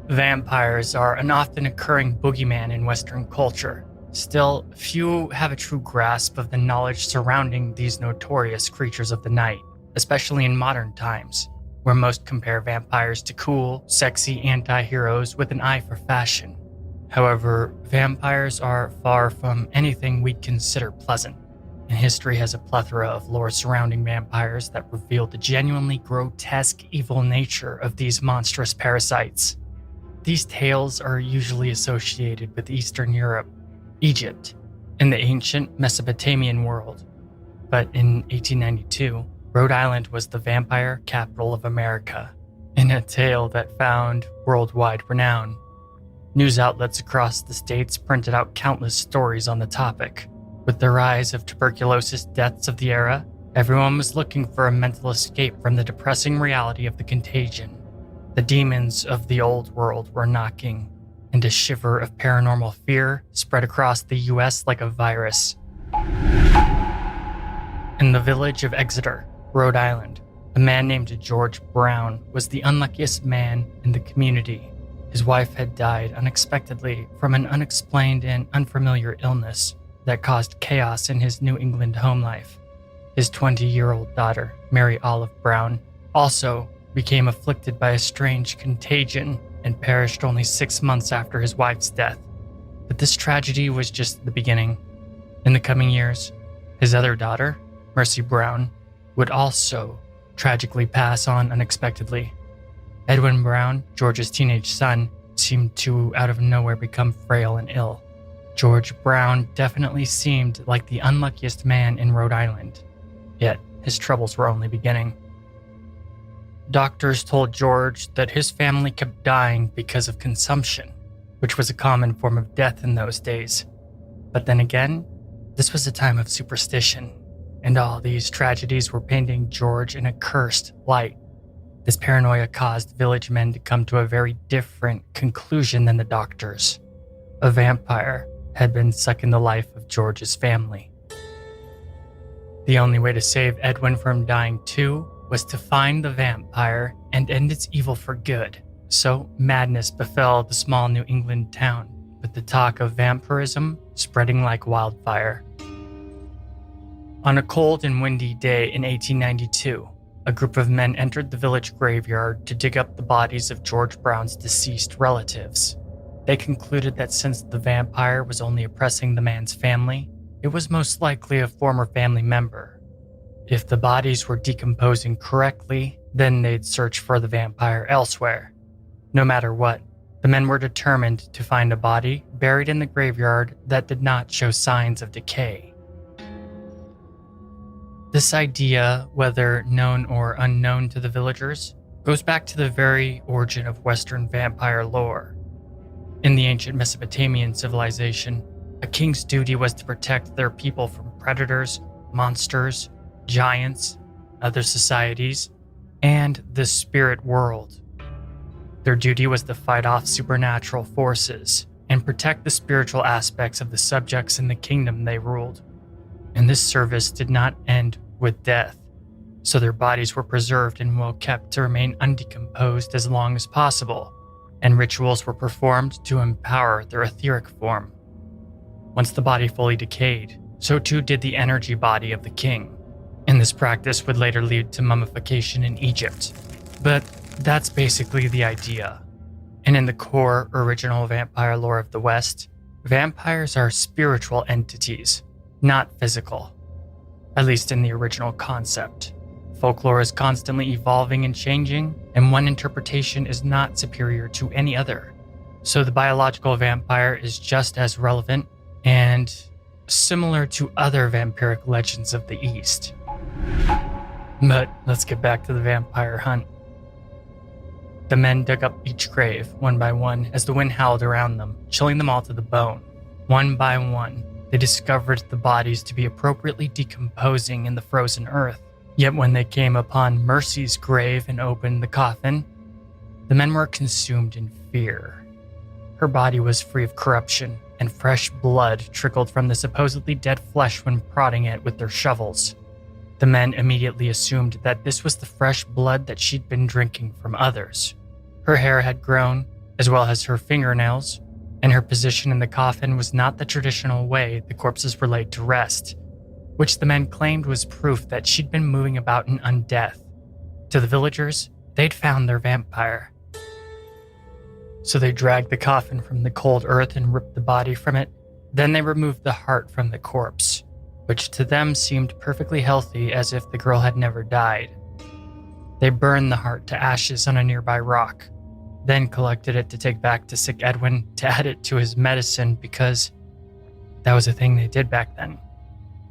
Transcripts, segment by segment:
Vampires are an often occurring boogeyman in Western culture. Still, few have a true grasp of the knowledge surrounding these notorious creatures of the night, especially in modern times, where most compare vampires to cool, sexy anti-heroes with an eye for fashion. However, vampires are far from anything we'd consider pleasant, and history has a plethora of lore surrounding vampires that reveal the genuinely grotesque evil nature of these monstrous parasites. These tales are usually associated with Eastern Europe, Egypt, and the ancient Mesopotamian world. But in 1892, Rhode Island was the vampire capital of America, in a tale that found worldwide renown. News outlets across the states printed out countless stories on the topic. With the rise of tuberculosis deaths of the era, everyone was looking for a mental escape from the depressing reality of the contagion. The demons of the old world were knocking, and a shiver of paranormal fear spread across the US like a virus. In the village of Exeter, Rhode Island, a man named George Brown was the unluckiest man in the community. His wife had died unexpectedly from an unexplained and unfamiliar illness that caused chaos in his New England home life. His 20-year-old daughter, Mary Olive Brown, also became afflicted by a strange contagion and perished only 6 months after his wife's death. But this tragedy was just the beginning. In the coming years, his other daughter, Mercy Brown, would also tragically pass on unexpectedly. Edwin Brown, George's teenage son, seemed to out of nowhere become frail and ill. George Brown definitely seemed like the unluckiest man in Rhode Island, yet his troubles were only beginning. Doctors told George that his family kept dying because of consumption, which was a common form of death in those days. But then again, this was a time of superstition, and all these tragedies were painting George in a cursed light. This paranoia caused village men to come to a very different conclusion than the doctors. A vampire had been sucking the life of George's family. The only way to save Edwin from dying too was to find the vampire and end its evil for good. So madness befell the small New England town, with the talk of vampirism spreading like wildfire. On a cold and windy day in 1892, a group of men entered the village graveyard to dig up the bodies of George Brown's deceased relatives. They concluded that since the vampire was only oppressing the man's family, it was most likely a former family member. If the bodies were decomposing correctly, then they'd search for the vampire elsewhere. No matter what, the men were determined to find a body buried in the graveyard that did not show signs of decay. This idea, whether known or unknown to the villagers, goes back to the very origin of Western vampire lore. In the ancient Mesopotamian civilization, a king's duty was to protect their people from predators, monsters, giants, other societies, and the spirit world. Their duty was to fight off supernatural forces and protect the spiritual aspects of the subjects in the kingdom they ruled. And this service did not end with death, so their bodies were preserved and well kept to remain undecomposed as long as possible, and rituals were performed to empower their etheric form. Once the body fully decayed, so too did the energy body of the king, and this practice would later lead to mummification in Egypt. But that's basically the idea. And in the core original vampire lore of the West, vampires are spiritual entities, not physical. At least in the original concept. Folklore is constantly evolving and changing, and one interpretation is not superior to any other. So the biological vampire is just as relevant and similar to other vampiric legends of the East. But let's get back to the vampire hunt. The men dug up each grave, one by one, as the wind howled around them, chilling them all to the bone. One by one, they discovered the bodies to be appropriately decomposing in the frozen earth. Yet when they came upon Mercy's grave and opened the coffin, the men were consumed in fear. Her body was free of corruption, and fresh blood trickled from the supposedly dead flesh when prodding it with their shovels. The men immediately assumed that this was the fresh blood that she'd been drinking from others. Her hair had grown, as well as her fingernails, and her position in the coffin was not the traditional way the corpses were laid to rest, which the men claimed was proof that she'd been moving about in undeath. To the villagers, they'd found their vampire. So they dragged the coffin from the cold earth and ripped the body from it. Then they removed the heart from the corpse, which to them seemed perfectly healthy, as if the girl had never died. They burned the heart to ashes on a nearby rock, then collected it to take back to sick Edwin to add it to his medicine, because that was a thing they did back then.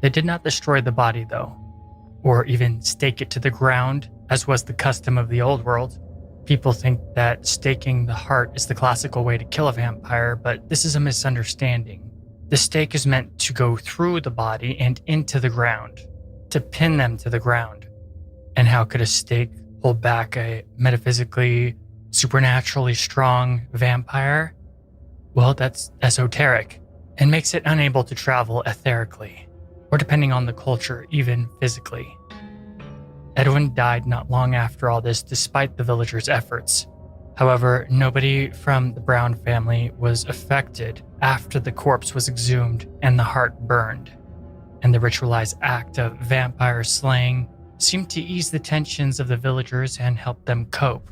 They did not destroy the body, though, or even stake it to the ground, as was the custom of the old world. People think that staking the heart is the classical way to kill a vampire, but this is a misunderstanding. The stake is meant to go through the body and into the ground, to pin them to the ground. And how could a stake hold back a metaphysically, supernaturally strong vampire? Well, that's esoteric, and makes it unable to travel etherically, or depending on the culture, even physically. Edwin died not long after all this, despite the villagers' efforts. However, nobody from the Brown family was affected after the corpse was exhumed and the heart burned, and the ritualized act of vampire slaying seemed to ease the tensions of the villagers and help them cope.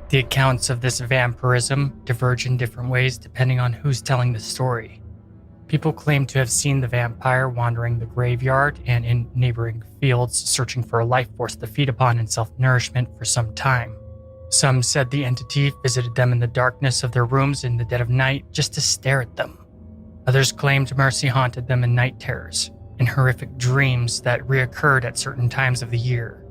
The accounts of this vampirism diverge in different ways depending on who's telling the story. People claim to have seen the vampire wandering the graveyard and in neighboring fields, searching for a life force to feed upon in self-nourishment for some time. Some said the entity visited them in the darkness of their rooms in the dead of night just to stare at them. Others claimed Mercy haunted them in night terrors and horrific dreams that reoccurred at certain times of the year.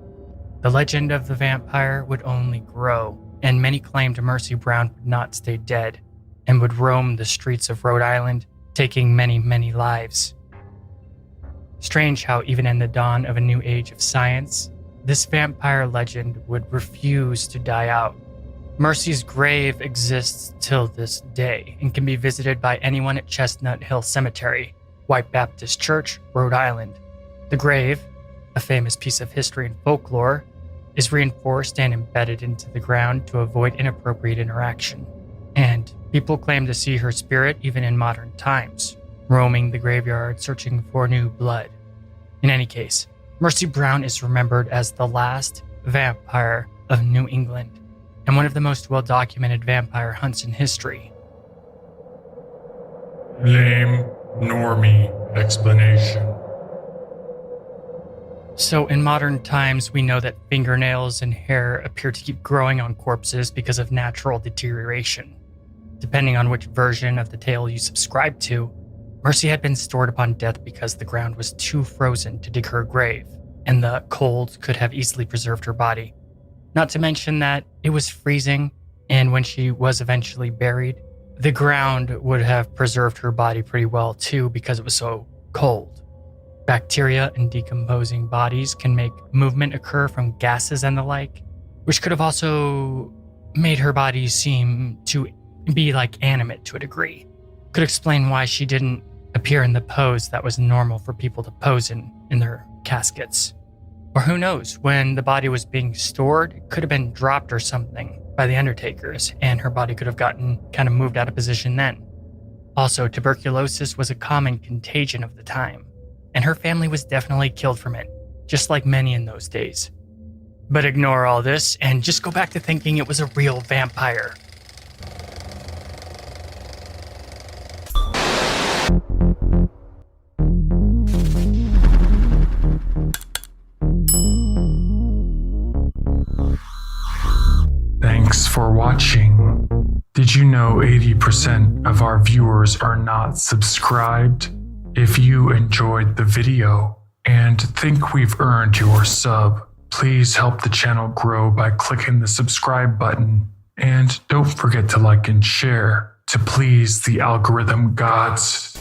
The legend of the vampire would only grow, and many claimed Mercy Brown would not stay dead and would roam the streets of Rhode Island, taking many, many lives. Strange how even in the dawn of a new age of science, this vampire legend would refuse to die out. Mercy's grave exists till this day and can be visited by anyone at Chestnut Hill Cemetery, White Baptist Church, Rhode Island. The grave, a famous piece of history and folklore, is reinforced and embedded into the ground to avoid inappropriate interaction. And people claim to see her spirit even in modern times, roaming the graveyard searching for new blood. In any case, Mercy Brown is remembered as the last vampire of New England and one of the most well-documented vampire hunts in history. Lame normie explanation. So in modern times, we know that fingernails and hair appear to keep growing on corpses because of natural deterioration. Depending on which version of the tale you subscribe to, Mercy had been stored upon death because the ground was too frozen to dig her grave, and the cold could have easily preserved her body. Not to mention that it was freezing, and when she was eventually buried, the ground would have preserved her body pretty well too because it was so cold. Bacteria and decomposing bodies can make movement occur from gases and the like, which could have also made her body seem to be like animate to a degree. Could explain why she didn't appear in the pose that was normal for people to pose in their caskets. Or who knows, when the body was being stored, it could have been dropped or something by the undertakers, and her body could have gotten kind of moved out of position then. Also, tuberculosis was a common contagion of the time, and her family was definitely killed from it, just like many in those days. But ignore all this and just go back to thinking it was a real vampire. Thanks for watching. Did you know 80% of our viewers are not subscribed? If you enjoyed the video and think we've earned your sub, please help the channel grow by clicking the subscribe button. And don't forget to like and share to please the algorithm gods.